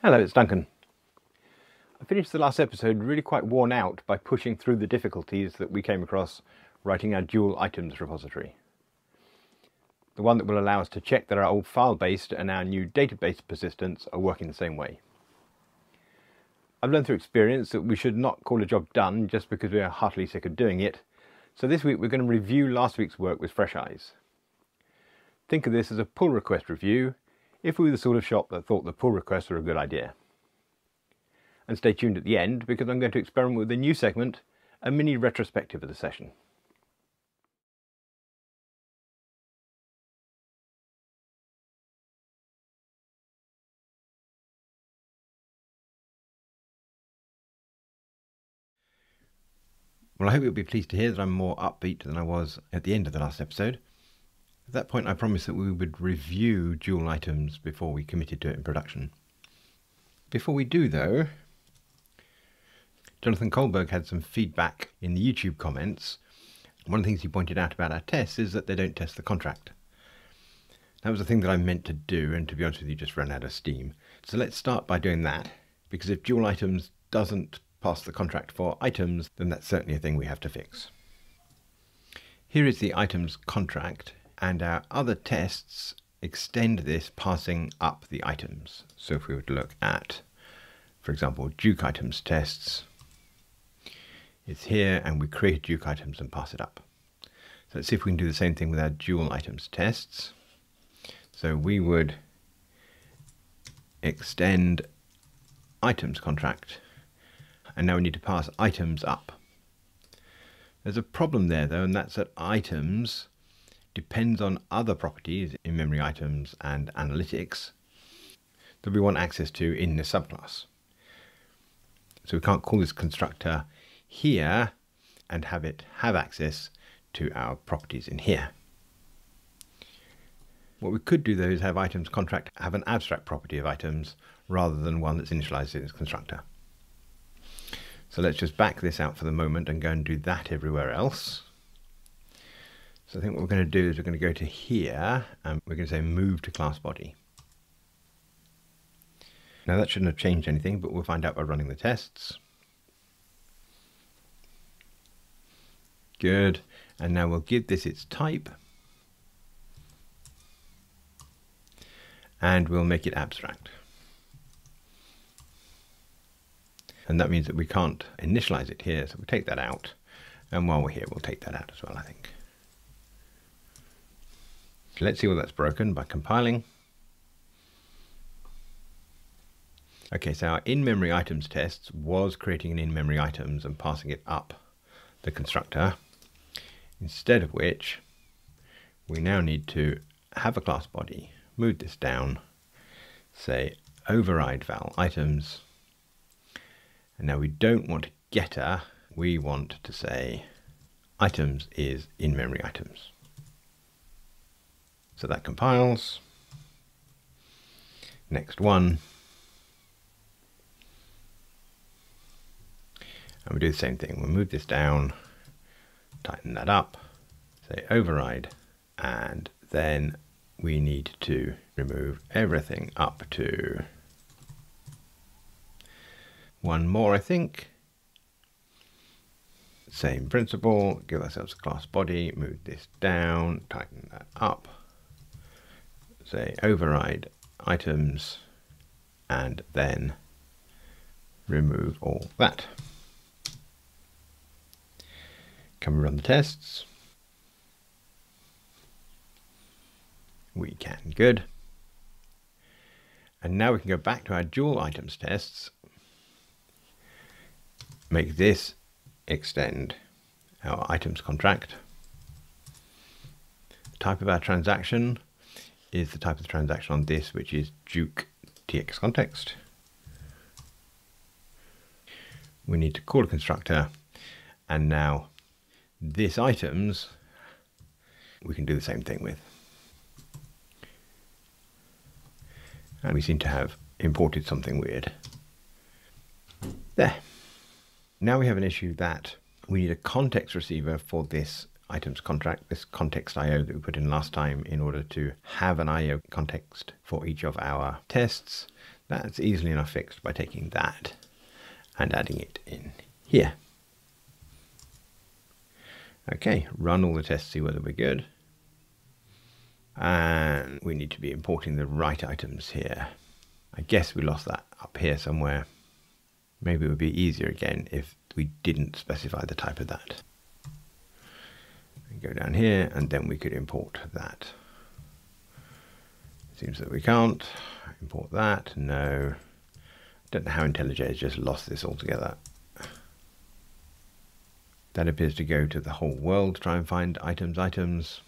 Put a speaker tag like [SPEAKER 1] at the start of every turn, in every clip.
[SPEAKER 1] Hello, it's Duncan. I finished the last episode really quite worn out by pushing through the difficulties that we came across writing our DualItems repository. The one that will allow us to check that our old file-based and our new database persistence are working the same way. I've learned through experience that we should not call a job done just because we are heartily sick of doing it, so this week we're going to review last week's work with fresh eyes. Think of this as a pull request review if we were the sort of shop that thought the pull requests were a good idea. And stay tuned at the end because I'm going to experiment with a new segment, a mini retrospective of the session. Well, I hope you'll be pleased to hear that I'm more upbeat than I was at the end of the last episode. At that point I promised that we would review DualItems before we committed to it in production. Before we do though, Jonathan Kohlberg had some feedback in the YouTube comments. One of the things he pointed out about our tests is that they don't test the contract. That was the thing that I meant to do, and to be honest with you, just ran out of steam. So let's start by doing that, because if DualItems doesn't pass the contract for items, then that's certainly a thing we have to fix. Here is the items contract, and our other tests extend this passing up the items. So if we were to look at, for example, Duke items tests, it's here and we create Duke items and pass it up. So let's see if we can do the same thing with our DualItems tests. So we would extend items contract, and now we need to pass items up. There's a problem there though, and that's that items depends on other properties in memory items and analytics that we want access to in this subclass. So we can't call this constructor here and have it have access to our properties in here. What we could do though is have items contract have an abstract property of items rather than one that's initialized in its constructor. So let's just back this out for the moment and go and do that everywhere else. So I think what we're going to do is we're going to go to here and we're going to say move to class body. Now that shouldn't have changed anything, but we'll find out by running the tests. Good. And now we'll give this its type. And we'll make it abstract. And that means that we can't initialize it here, so we'll take that out. And while we're here, we'll take that out as well, I think. Let's see what that's broken by compiling. Okay, so our in-memory items tests was creating an in-memory items and passing it up the constructor, instead of which we now need to have a class body, move this down, say override val items, and now we don't want a getter, we want to say items is in-memory items. So that compiles. Next one. And we do the same thing. We'll move this down, tighten that up, say override, and then we need to remove everything up to one more, I think. Same principle, give ourselves a class body, move this down, tighten that up. Say override items and then remove all that. Can we run the tests? We can, good. And now we can go back to our DualItems tests, make this extend our items contract. The type of our transaction is the type of the transaction on this, which is Duke TX context. We need to call a constructor, and now this items we can do the same thing with. And we seem to have imported something weird. There. Now we have an issue that we need a context receiver for this items contract, this context IO that we put in last time, in order to have an IO context for each of our tests. That's easily enough fixed by taking that and adding it in here. Okay, run all the tests, see whether we're good. And we need to be importing the right items here. I guess we lost that up here somewhere. Maybe it would be easier again if we didn't specify the type of that. Go down here and then we could import that. Seems that we can't. Import that, no. Don't know how IntelliJ has just lost this altogether. That appears to go to the whole world to try and find items.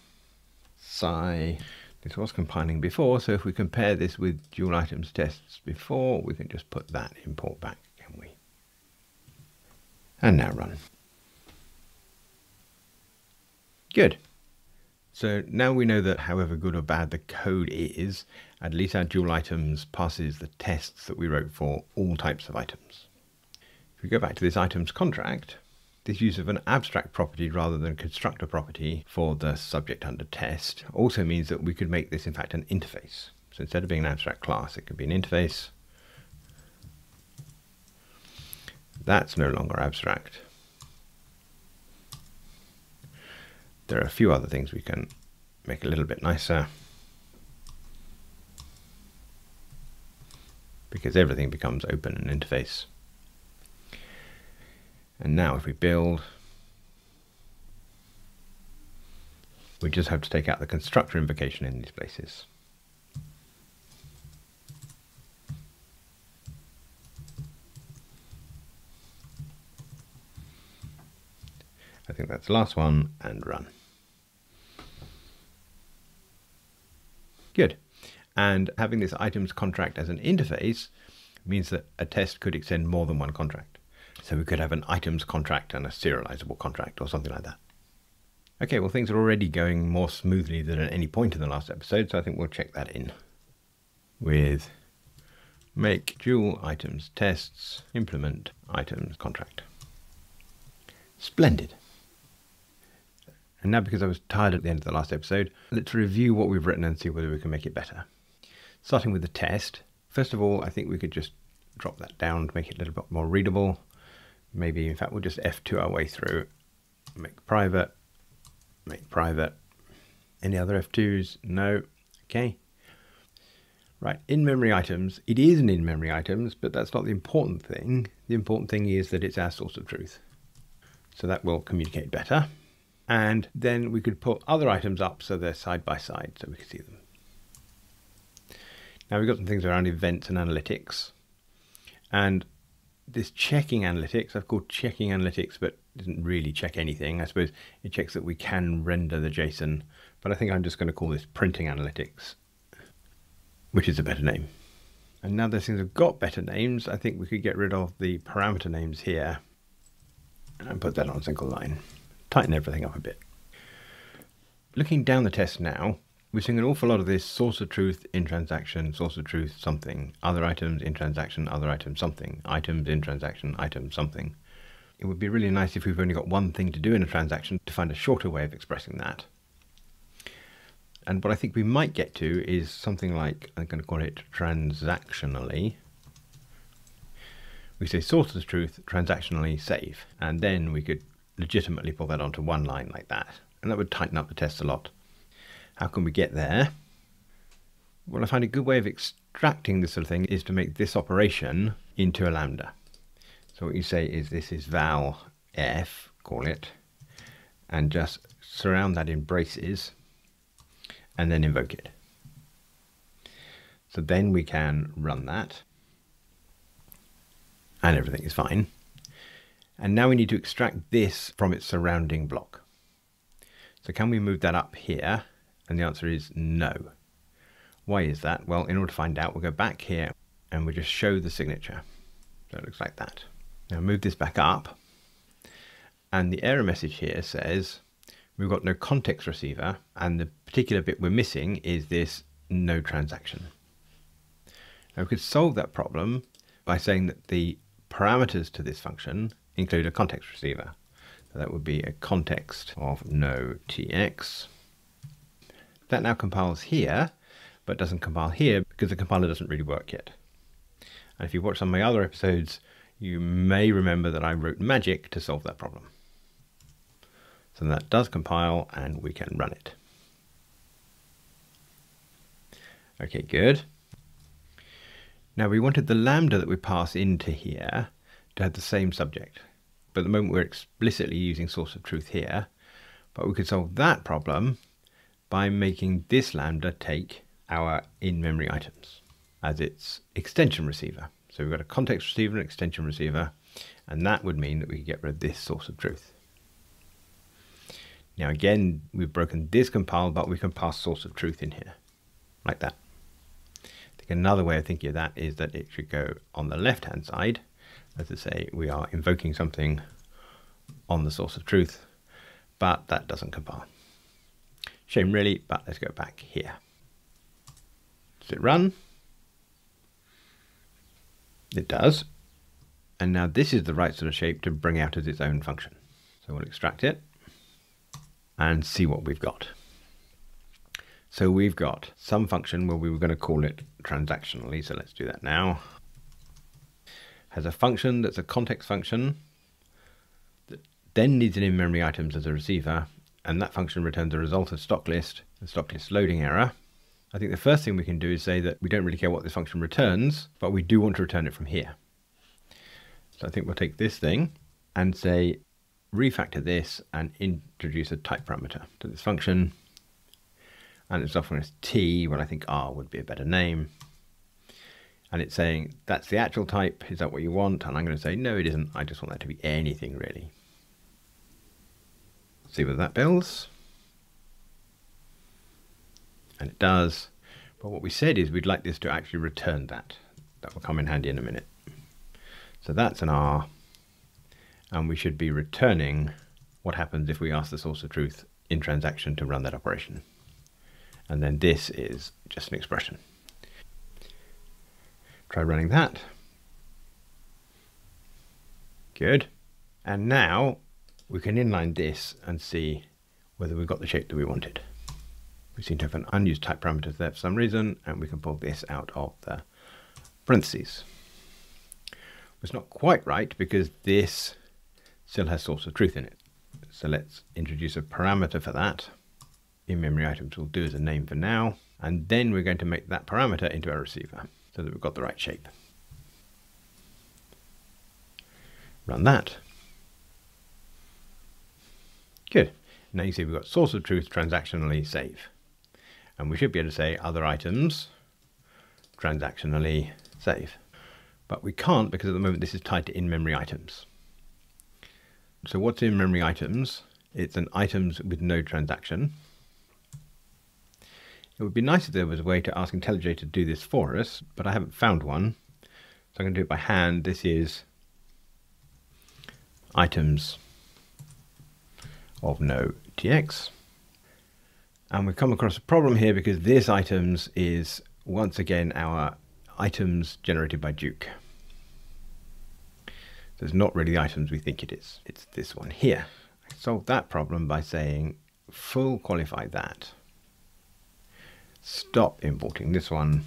[SPEAKER 1] Sigh. This was compiling before, so if we compare this with DualItems tests before, we can just put that import back, can we? And now run. Good. So now we know that however good or bad the code is, at least our DualItems passes the tests that we wrote for all types of items. If we go back to this items contract, this use of an abstract property rather than constructor property for the subject under test also means that we could make this in fact an interface. So instead of being an abstract class, it could be an interface. That's no longer abstract. There are a few other things we can make a little bit nicer, because everything becomes open and interface. And now if we build, we just have to take out the constructor invocation in these places. I think that's the last one, and run. Good. And having this items contract as an interface means that a test could extend more than one contract. So we could have an items contract and a serializable contract or something like that. Okay, well, things are already going more smoothly than at any point in the last episode, so I think we'll check that in with make DualItems tests implement items contract. Splendid. And now, because I was tired at the end of the last episode, let's review what we've written and see whether we can make it better. Starting with the test, first of all, I think we could just drop that down to make it a little bit more readable. Maybe, in fact, we'll just F2 our way through. Make private. Any other F2s? No. Okay. Right, in-memory items. It is an in-memory items, but that's not the important thing. The important thing is that it's our source of truth. So that will communicate better. And then we could put other items up so they're side by side so we can see them. Now we've got some things around events and analytics. And this checking analytics, I've called checking analytics, but it doesn't really check anything. I suppose it checks that we can render the JSON, but I think I'm just going to call this printing analytics, which is a better name. And now those things have got better names, I think we could get rid of the parameter names here and put that on a single line. Tighten everything up a bit. Looking down the test now, we're seeing an awful lot of this source of truth in transaction, source of truth something, other items in transaction, other item something, items in transaction, item something. It would be really nice if we've only got one thing to do in a transaction to find a shorter way of expressing that. And what I think we might get to is something like, I'm going to call it transactionally. We say source of truth, transactionally save, and then we could legitimately pull that onto one line like that. And that would tighten up the test a lot. How can we get there? Well, I find a good way of extracting this sort of thing is to make this operation into a lambda. So what you say is this is val f, call it, and just surround that in braces and then invoke it. So then we can run that and everything is fine. And now we need to extract this from its surrounding block. So can we move that up here? And the answer is no. Why is that? Well, in order to find out, we'll go back here and we'll just show the signature. So it looks like that. Now move this back up. And the error message here says we've got no context receiver. And the particular bit we're missing is this no transaction. Now we could solve that problem by saying that the parameters to this function include a context receiver. So that would be a context of no tx. That now compiles here, but doesn't compile here because the compiler doesn't really work yet. And if you watch some of my other episodes, you may remember that I wrote magic to solve that problem. So that does compile and we can run it. Okay, good. Now we wanted the lambda that we pass into here to have the same subject. But at the moment we're explicitly using source of truth here. But we could solve that problem by making this lambda take our in-memory items as its extension receiver. So we've got a context receiver and extension receiver, and that would mean that we could get rid of this source of truth. Now again, we've broken this compile, but we can pass source of truth in here, like that. I think another way of thinking of that is that it should go on the left-hand side. As I say, we are invoking something on the source of truth, but that doesn't compile. Shame really, but let's go back here. Does it run? It does. And now this is the right sort of shape to bring out as its own function. So we'll extract it and see what we've got. So we've got some function where we were going to call it transactionally. So let's do that now. Has a function that's a context function that then needs an in-memory items as a receiver. And that function returns a result of stock list and stock list loading error. I think the first thing we can do is say that we don't really care what this function returns, but we do want to return it from here. So I think we'll take this thing and say, refactor this and introduce a type parameter to this function. And it's offering us T, when I think R would be a better name. And it's saying, that's the actual type. Is that what you want? And I'm going to say, no, it isn't. I just want that to be anything really. See whether that builds. And it does. But what we said is we'd like this to actually return that. That will come in handy in a minute. So that's an R. And we should be returning what happens if we ask the source of truth in transaction to run that operation. And then this is just an expression. Try running that. Good. And now we can inline this and see whether we've got the shape that we wanted. We seem to have an unused type parameter there for some reason, and we can pull this out of the parentheses. It's not quite right because this still has source of truth in it. So let's introduce a parameter for that. In-memory items will do as a name for now, and then we're going to make that parameter into our receiver so that we've got the right shape. Run that. Good. Now you see we've got source of truth transactionally save. And we should be able to say other items transactionally save. But we can't because at the moment this is tied to in-memory items. So what's in-memory items? It's an items with no transaction. It would be nice if there was a way to ask IntelliJ to do this for us, but I haven't found one. So I'm going to do it by hand. This is items of no TX. And we've come across a problem here because this items is once again our items generated by Duke. So it's not really the items we think it is. It's this one here. I solved that problem by saying full qualify that. Stop importing this one.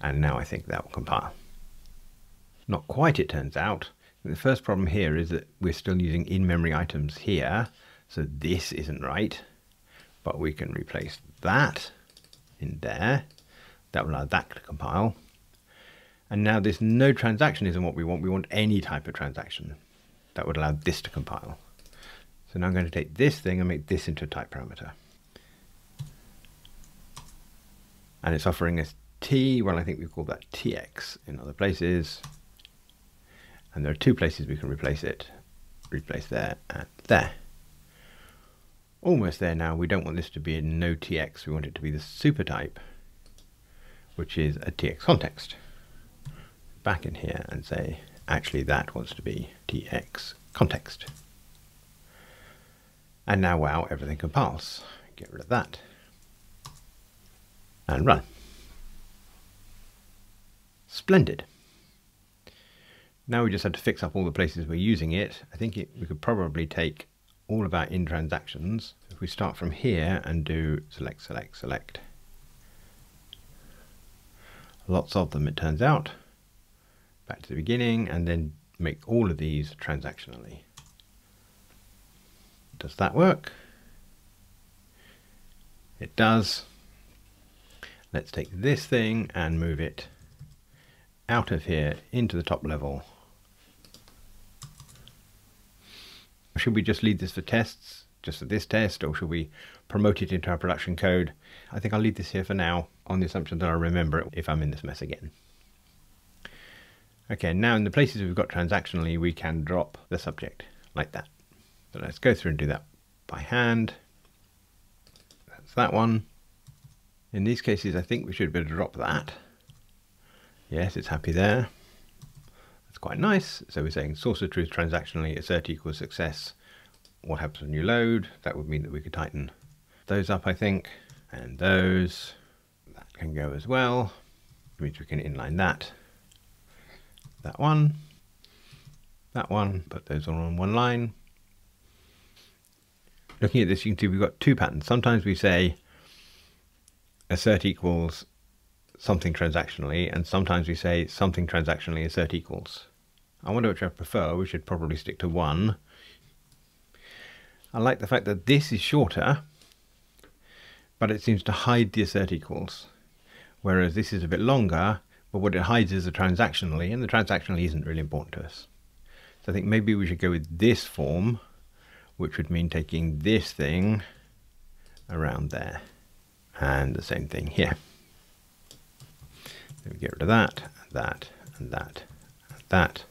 [SPEAKER 1] And now I think that will compile. Not quite, it turns out. The first problem here is that we're still using in-memory items here. So this isn't right. But we can replace that in there. That will allow that to compile. And now this no transaction isn't what we want. We want any type of transaction. That would allow this to compile. So now I'm going to take this thing and make this into a type parameter. And it's offering us T. Well, I think we call that TX in other places. And there are two places we can replace it. Replace there and there. Almost there now. We don't want this to be a no TX. We want it to be the supertype, which is a TX context. Back in here and say, actually that wants to be TX context. And now, wow, everything compiles. Get rid of that. And run. Splendid. Now we just have to fix up all the places we're using it. I think we could probably take all of our in transactions. If we start from here and do select, select, select. Lots of them, it turns out. back to the beginning, and then make all of these transactionally. Does that work? It does. Let's take this thing and move it out of here into the top level. Should we just leave this for tests, just for this test, or should we promote it into our production code? I think I'll leave this here for now on the assumption that I'll remember it if I'm in this mess again. Okay, now in the places we've got transactionally, we can drop the subject like that. So let's go through and do that by hand. That's that one. In these cases, I think we should be able to drop that. Yes, it's happy there. That's quite nice. So we're saying source of truth transactionally, assert equals success. What happens when you load? That would mean that we could tighten those up, I think. And those, that can go as well. It means we can inline that. That one, put those all on one line. Looking at this, you can see we've got two patterns. Sometimes we say assert equals something transactionally, and sometimes we say something transactionally assert equals. I wonder which I prefer. We should probably stick to one. I like the fact that this is shorter, but it seems to hide the assert equals, whereas this is a bit longer, but what it hides is the transactionally, and the transactionally isn't really important to us. So I think maybe we should go with this form, which would mean taking this thing around there, and the same thing here. Then we get rid of that, that, and that, and that.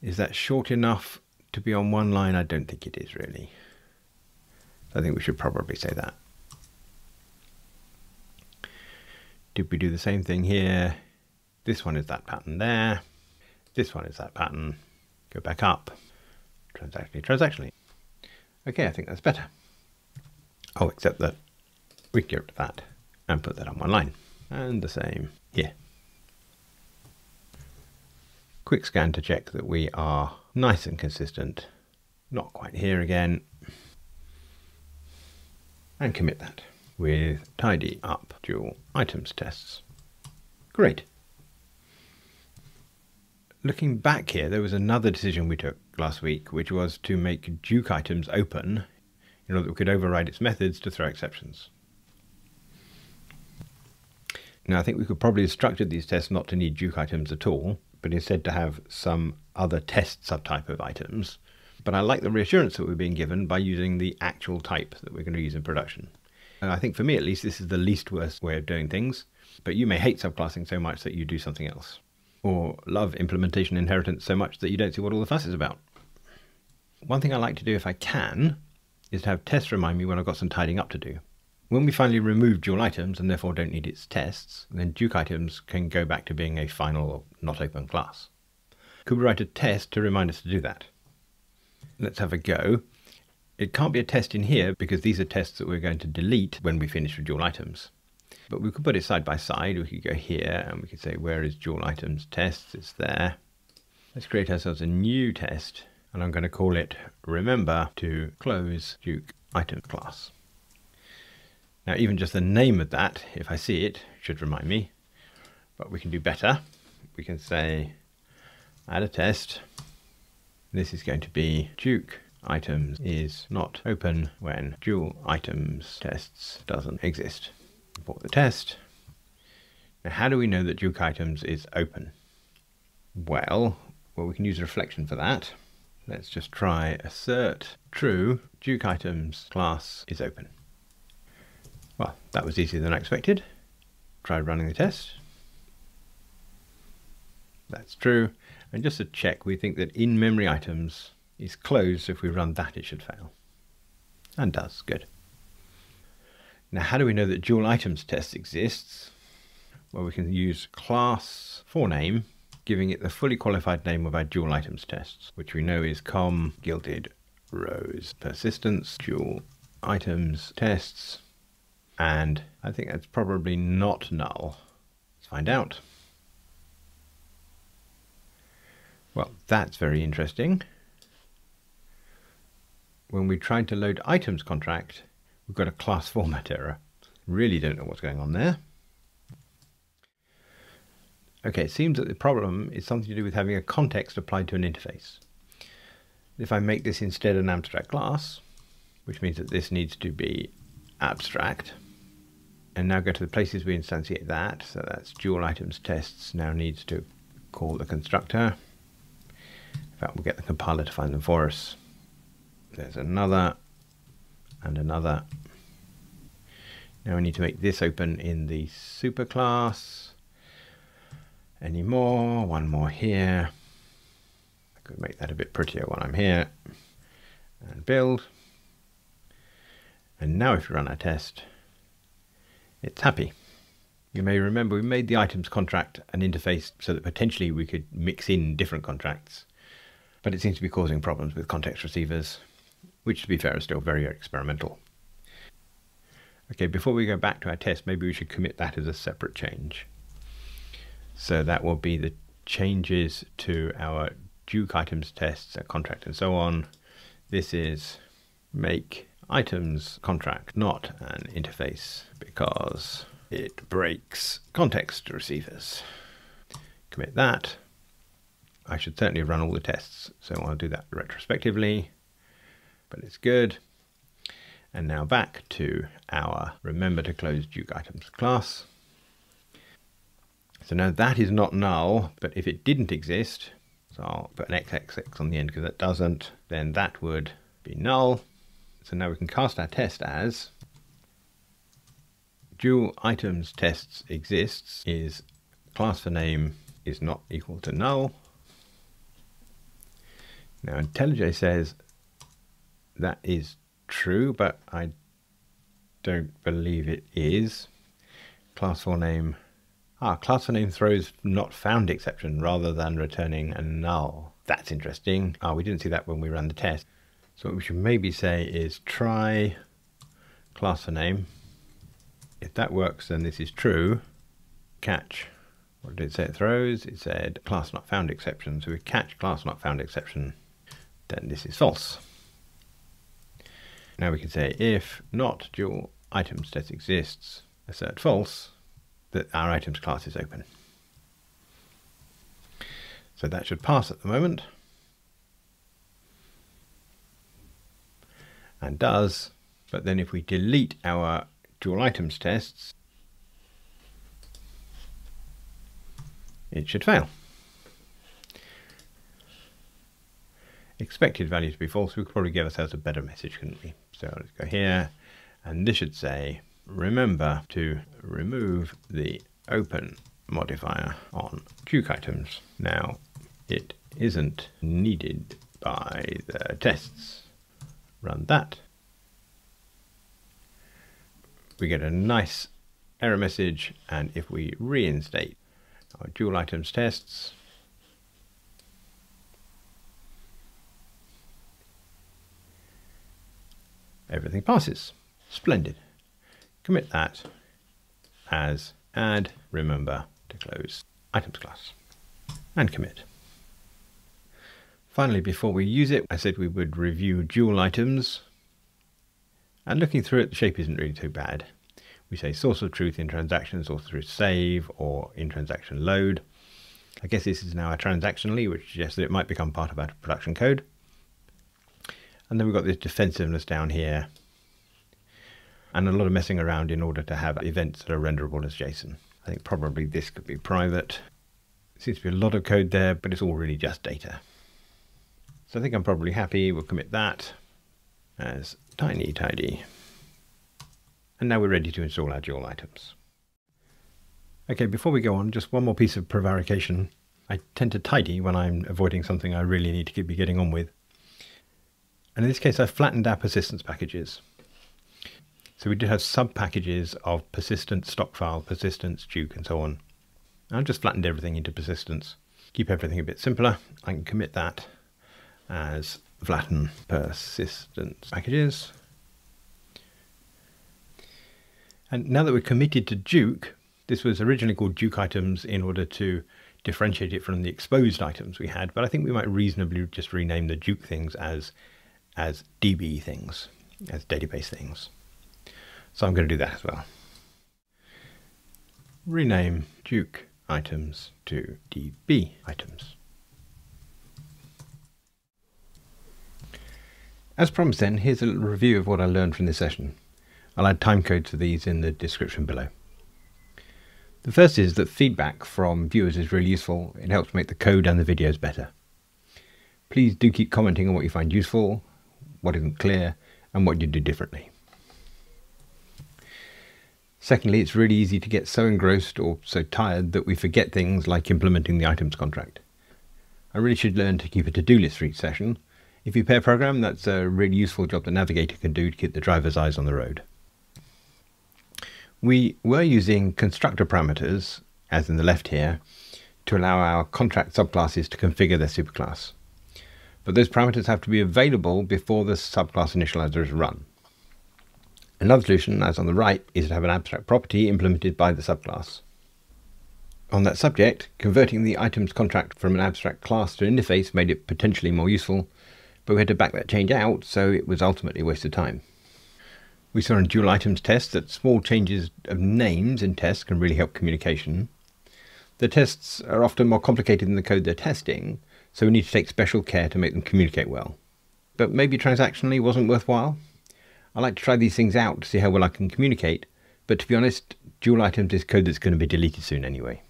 [SPEAKER 1] Is that short enough to be on one line? I don't think it is really. I think we should probably say that. Did we do the same thing here? This one is that pattern there. This one is that pattern. Go back up. Transactionally, transactionally. Okay, I think that's better. Oh, except that we can get rid of that and put that on one line. And the same here. Quick scan to check that we are nice and consistent. Not quite here again. And commit that with tidy up dual items tests. Great. Looking back here, there was another decision we took last week, which was to make DualItems open in order that we could override its methods to throw exceptions. Now, I think we could probably have structured these tests not to need DualItems at all, but instead to have some other test subtype of items. But I like the reassurance that we're being given by using the actual type that we're going to use in production. And I think for me, at least, this is the least worst way of doing things. But you may hate subclassing so much that you do something else, or love implementation inheritance so much that you don't see what all the fuss is about. One thing I like to do if I can is to have tests remind me when I've got some tidying up to do. When we finally remove DualItems and therefore don't need its tests, then DualItems can go back to being a final or not open class. Could we write a test to remind us to do that? Let's have a go. It can't be a test in here because these are tests that we're going to delete when we finish with DualItems. But we could put it side by side. We could go here and we could say, where is DualItems tests? It's there. Let's create ourselves a new test, and I'm going to call it remember to close DualItem class. Now, even just the name of that, if I see it, should remind me. But we can do better. We can say add a test. This is going to be DualItems is not open when DualItems tests doesn't exist. Import the test. Now, how do we know that DualItems is open? Well, we can use a reflection for that. Let's just try assert true DualItems class is open. Well, that was easier than I expected. Try running the test. That's true. And just to check, we think that in-memory items is closed, so if we run that, it should fail. And does. Good. Now, how do we know that DualItems test exists? Well, we can use class for name, giving it the fully qualified name of our DualItems tests, which we know is com gilded rows persistence DualItems tests. And I think that's probably not null. Let's find out. Well, that's very interesting. When we tried to load items contract, we've got a class format error. Really don't know what's going on there. Okay, it seems that the problem is something to do with having a context applied to an interface. If I make this instead an abstract class, which means that this needs to be abstract, and now go to the places we instantiate that, so that's DualItems tests now needs to call the constructor. In fact, we'll get the compiler to find them for us. There's another and another. Now we need to make this open in the superclass. Any more? One more here. I could make that a bit prettier while I'm here. And build. And now if we run our test, it's happy. You may remember we made the items contract an interface so that potentially we could mix in different contracts. But it seems to be causing problems with context receivers, which to be fair is still very experimental. Okay, before we go back to our test, maybe we should commit that as a separate change. So that will be the changes to our Duke items tests, our contract and so on. This is make items contract not an interface because it breaks context receivers. Commit that. I should certainly run all the tests, so I'll do that retrospectively, but it's good. And now back to our remember to close Duke items class. So now that is not null, but if it didn't exist, so I'll put an XXX on the end because that doesn't, then that would be null. So now we can cast our test as DualItems tests exists is class for name is not equal to null. Now IntelliJ says that is true, but I don't believe it is. Class for name. Class for name throws not found exception rather than returning a null. That's interesting. We didn't see that when we ran the test. So what we should maybe say is try class for name. If that works, then this is true. Catch. What did it say it throws? It said class not found exception. So we catch class not found exception, then this is false. Now we can say if not dual items test exists, assert false, that our items class is open. So that should pass at the moment. And does, but then if we delete our dual items tests, it should fail. Expected value to be false. We could probably give ourselves a better message, couldn't we? So let's go here, and this should say, remember to remove the open modifier on Duke items. Now, it isn't needed by the tests. Run that. We get a nice error message, and if we reinstate our dual items tests, everything passes. Splendid. Commit that as add remember to close items class and commit. Finally, before we use it, I said we would review dual items, and looking through it, the shape isn't really too bad. We say source of truth in transaction, source of truth save, or in transaction load. I guess this is now a transactionally, which suggests that it might become part of our production code. And then we've got this defensiveness down here, and a lot of messing around in order to have events that are renderable as JSON. I think probably this could be private. Seems to be a lot of code there, but it's all really just data. So I think I'm probably happy. We'll commit that as tiny tidy. And now we're ready to install our dual items. Okay, before we go on, just one more piece of prevarication. I tend to tidy when I'm avoiding something I really need to be getting on with. And in this case, I've flattened our persistence packages. So we do have sub packages of persistence, stock file, persistence, Duke, and so on. I've just flattened everything into persistence. Keep everything a bit simpler. I can commit that as flatten persistence packages. And now that we're committed to Duke, this was originally called Duke items in order to differentiate it from the exposed items we had, but I think we might reasonably just rename the Duke things as DB things, as database things. So I'm going to do that as well. Rename Duke items to DB items. As promised then, here's a little review of what I learned from this session. I'll add timecodes for these in the description below. The first is that feedback from viewers is really useful. It helps make the code and the videos better. Please do keep commenting on what you find useful, what isn't clear, and what you do differently. Secondly, it's really easy to get so engrossed or so tired that we forget things like implementing the items contract. I really should learn to keep a to-do list for each session. If you pair program, that's a really useful job the navigator can do to keep the driver's eyes on the road. We were using constructor parameters, as in the left here, to allow our contract subclasses to configure their superclass. But those parameters have to be available before the subclass initializer is run. Another solution, as on the right, is to have an abstract property implemented by the subclass. On that subject, converting the items contract from an abstract class to an interface made it potentially more useful, but we had to back that change out, so it was ultimately a waste of time. We saw in DualItems tests that small changes of names in tests can really help communication. The tests are often more complicated than the code they're testing, so we need to take special care to make them communicate well. But maybe transactionally wasn't worthwhile? I like to try these things out to see how well I can communicate, but to be honest, DualItems is code that's going to be deleted soon anyway.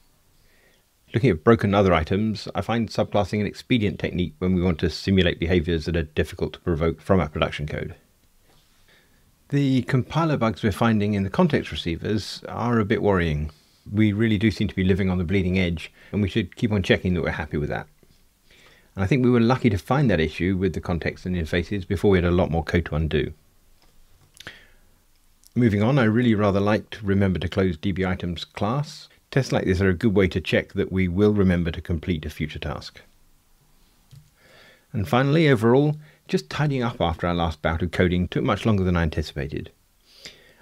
[SPEAKER 1] Looking at broken other items, I find subclassing an expedient technique when we want to simulate behaviours that are difficult to provoke from our production code. The compiler bugs we're finding in the context receivers are a bit worrying. We really do seem to be living on the bleeding edge, and we should keep on checking that we're happy with that. And I think we were lucky to find that issue with the context and interfaces before we had a lot more code to undo. Moving on, I really rather like to remember to close DBItems class. Tests like this are a good way to check that we will remember to complete a future task. And finally, overall, just tidying up after our last bout of coding took much longer than I anticipated.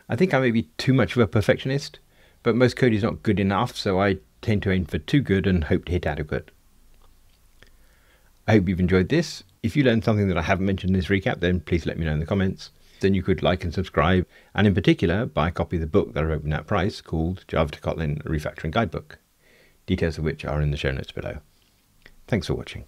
[SPEAKER 1] I think I may be too much of a perfectionist, but most code is not good enough, so I tend to aim for too good and hope to hit adequate. I hope you've enjoyed this. If you learned something that I haven't mentioned in this recap, then please let me know in the comments. Then you could like and subscribe, and in particular, buy a copy of the book that I wrote at price called Java to Kotlin, a Refactoring Guidebook, details of which are in the show notes below. Thanks for watching.